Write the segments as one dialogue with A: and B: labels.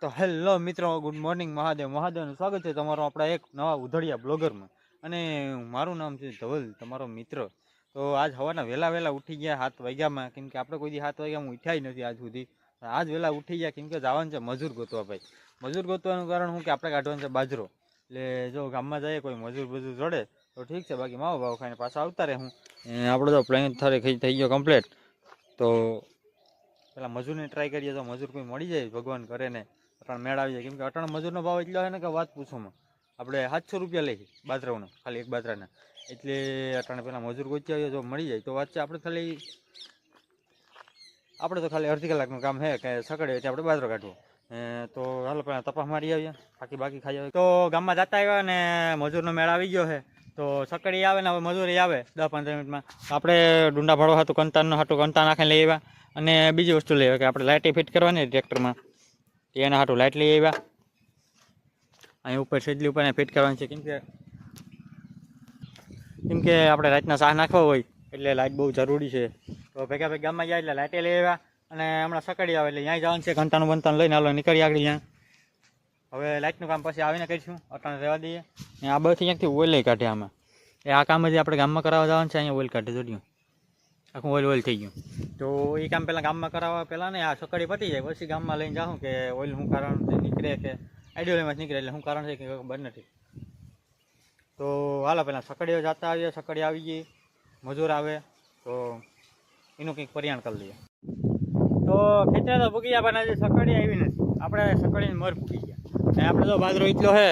A: તો હેલો મિત્રો, good morning. મહાદેવનું સ્વાગત છે તમારો આપણા એક નવા ઉધડિયા બ્લોગરમાં. અને મારું નામ છે ધવલ, તમારો મિત્ર. તો આજ સવારના વહેલા ઉઠી ગયા 7 વાગ્યામાં, કેમ કે આપણે કોઈ દી 7 વાગ્યામાં ઉઠ્યા નથી આજ સુધી. આજ વહેલા ઉઠી ગયા કેમ કે જવાનું છે મજૂર ગોતવા. ભાઈ મજૂર ગોતવાનું કારણ શું કે આપણે કાઢવાનું છે બાજરો. એટલે જો ગામમાં જઈએ કોઈ મજૂર જોડે તો ઠીક છે, બાકી માવો ભાવ ખાઈને પાછા આવતા રહે. હું આપણો તો પ્લાન થઈ ગયો કમ્પ્લીટ. તો પેલા મજૂરને ટ્રાય કરીએ, તો મજૂર કોઈ મળી જાય ભગવાન કરે ને અટાણ મેળ આવી જાય. કેમ કે અટાણ મજૂરનો ભાવ એટલો છે ને કે વાત પૂછોમાં. આપણે 700 રૂપિયા લઈએ બાજરાનો, ખાલી એક બાજરાના. એટલે અટાણે પેલા મજૂર ગોતી આવીએ, જો મળી જાય તો વાત છે. આપણે તો ખાલી અડધી કલાકનું કામ છે કે સકડે એટલે આપણે બાજરો કાઢવો. તો હાલો પહેલાં તપાસ મારી આવીએ, બાકી ખાઈ આવીએ. તો ગામમાં જતા આવ્યા ને મજૂરનો મેળ આવી ગયો છે. તો સકડી આવે ને હવે મજૂરી આવે 10-15 મિનિટમાં. આપણે ડુંડા ભાડો હતું, કંટા નાખીને લઈ આવ્યા. અને બીજી વસ્તુ લઈ આવ્યા કે આપણે લાઇટ ફિટ કરવાની ટ્રેક્ટરમાં, એના હાટું લાઇટ લઈ આવ્યા. અહીં ઉપર સેજલી ઉપર ફિટ કરવાની છે, કેમ કે આપણે રાતના સાહ નાખવા હોય એટલે લાઇટ બહુ જરૂરી છે. તો ભેગા ગામમાં જાય એટલે લાઇટે લઈ આવ્યા. અને હમણાં સકડી આવે એટલે ત્યાં જવાનું છે, ઘંટાનું લઈને હાલો નીકળી આગળ. ત્યાં હવે લાઇટનું કામ પછી આવીને કરીશું, અટાણે રહેવા દઈએ. ને આ બધી અહીંયાથી ઓઇલ લઈ કાઢે. આમાં આ કામ જ આપણે ગામમાં કરાવવા જવાનું છે. અહીંયા ઓઇલ કાઢે જોડ્યું, આખું ઓઇલ થઈ ગયું. તો એ કામ પહેલાં ગામમાં કરાવવા પહેલાં ને આ સકડી પતી જાય પછી ગામમાં લઈને જાઉં કે ઓઇલ શું કારણ નીકળે, કે આઈડિયોલેમાં નીકળે એટલે શું કારણ છે કે ખબર નથી. તો હાલો પહેલાં સકડીઓ જતા આવીએ. સકડી આવી ગઈ, મજૂર આવે તો એનું કંઈક પરિયાણ કરી લઈએ. તો ખેતરે તો ભૂગી ગયા, પણ હજી સકડી આવી નથી. આપણે સકડીને મર ભૂગી ગયા. અને આપણે તો બાજરો એટલો છે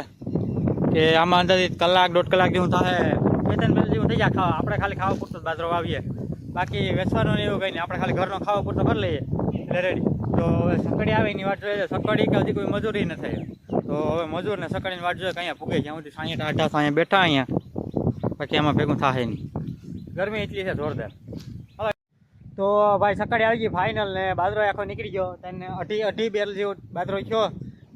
A: કે આમાં અંદાજિત 1-1.5 કલાક જેવું થાય. 2-3 જેવું થઈ જાય ખાવા. આપણે ખાલી ખાવા પૂરતો બાજરો વાવીએ, બાકી વેચવાનું ને એવું કંઈ નહીં. આપણે ખાલી ઘરનો ખાવા પૂરતો કરી લઈએ એટલે રેડી. તો હવે સકડી આવે એની વાટ જોઈએ. સકડી કે હજી કોઈ મજૂરી ન થાય. તો હવે મજૂર ને સકડીની વાટ જોઈએ કે અહીંયા ભૂગે જ્યાં સુધી 60-80 અહીંયા બેઠા અહીંયા, બાકી આમાં ભેગું થાય નહીં. ગરમી એટલી છે જોરદાર. હવે તો ભાઈ સકડી આવી ગઈ ફાઇનલ, ને બાજરો આખો નીકળી ગયો. તેને અઢી બેલ જેવો બાજરો થયો.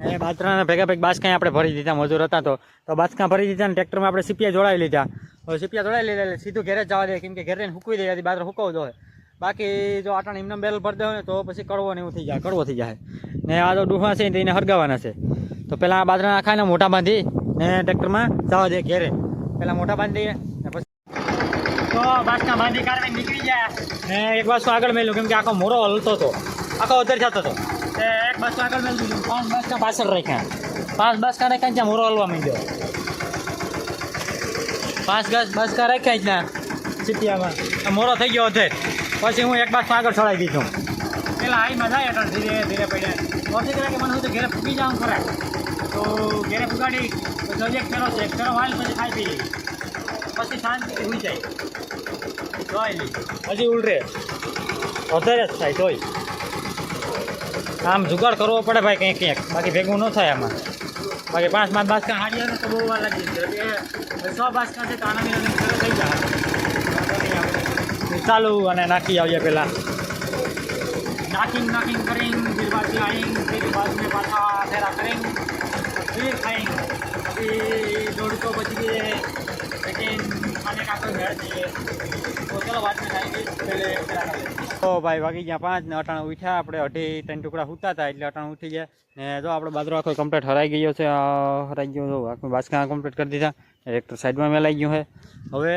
A: અને બાજરાના ભેગા બાસકાં આપણે ભરી દીધા. મજૂર હતા તો બાસકાં ભરી દીધા. અને ટ્રેક્ટરમાં આપણે સીપિયા જોડાવી લીધા. હવે સીપિયા જોડાવી લીધા એટલે સીધું ઘેરે જવા દે, કેમ કે ઘેરે સૂકવી દે. બાજરો સુકવવો જોઈએ. બાકી જો આટાણ એમને બેલ ભરી દે ને તો પછી કડવો ને એવું થઈ જાય, કડવો થઈ જાય. ને આ તો ડૂફા છે એને હરગાવાના છે. તો પહેલાં બાજરા નાખાઈને મોટા બાંધી ને ટ્રેક્ટરમાં જવા દે ઘેરે. પહેલાં મોટા બાંધી દઈએ ને પછી તો બાસકા બાંધી કાઢીને નીકળી જાય. ને એક બાજુ આગળ મેલ્યું, કેમ કે આખો મોરો હલતો હતો, આખો ઉતર જતો હતો. એક બાજુ આગળ મેળવી દીધું. 5 બાસકા પાછળ રાખ્યા. 5 બાસકા રાખ્યા ત્યાં મોરો હલવા માંડ્યો. 5 બાસકા રાખ્યા જ ના સીપિયામાં મોરો થઈ ગયો હતો. પછી હું એક બાસકા આગળ ચડાવી દીધું. પેલા હાઈમાં જાય એટલે ધીરે ધીરે પડ્યા. ઓછી કરે કે મને હું તો ઘરે ફૂગી જાઉં ખરા. તો ઘરે ફુગાડી તો એક ફેરો છે, એક ફેરો વાલ પછી ખાઈ પી પછી શાંતિથી હોઈ જાય. જોઈ લી હજી ઉલરે વધારે જ થાય. તોય આમ જુગાડ કરવો પડે ભાઈ કંઈક, બાકી ભેગું ન થાય આમાં. બાકી 5 બાસકા હાડીએ તો બહુ વાર લાગી જાય. 100 બાસકા છે તો આના થઈ જાય. ચાલુ અને નાખી આવીએ પહેલાં. નાખિંગ કરીને फिर बाद में आएंगे, फिर बाद में पाछा फेरा करेंगे, फिर खाएंगे. अभी 150 बच गए, लेकिन खाने का कोई है नहीं. तो चलो बाद में खाएंगे, पहले फेरा कर लेंगे. તો ભાઈ વાગી ગયા 5 ને અટાણા ઉઠ્યા. આપણે 2.5-3 ટુકડા સૂતા હતા એટલે અટાણા ઉઠી ગયા. ને જો આપણે બાજરો આખો કમ્પ્લીટ હરાઈ ગયો છે. હરાઈ ગયો જો આખું બાસકા કમ્પ્લીટ કરી દીધા. ટ્રેક્ટર સાઈડમાં મેલાઈ ગયું છે. હવે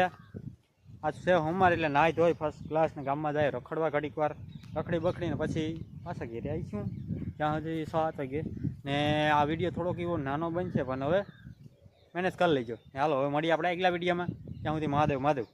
A: આજ છે સોમવાર એટલે નાહી ધોઈ ફર્સ્ટ ક્લાસ ને ગામમાં જાય રખડવા ઘડીક વાર રખડી બખડીને પછી પાછા ઘેરે આવીશું ત્યાં સુધી 7 વાગે. ને આ વિડીયો થોડોક એવો નાનો બનશે પણ હવે મેનેજ કરી લેજો. હાલો હવે મળીએ આપણે આગલા વિડીયોમાં. ત્યાં સુધી મહાદેવ.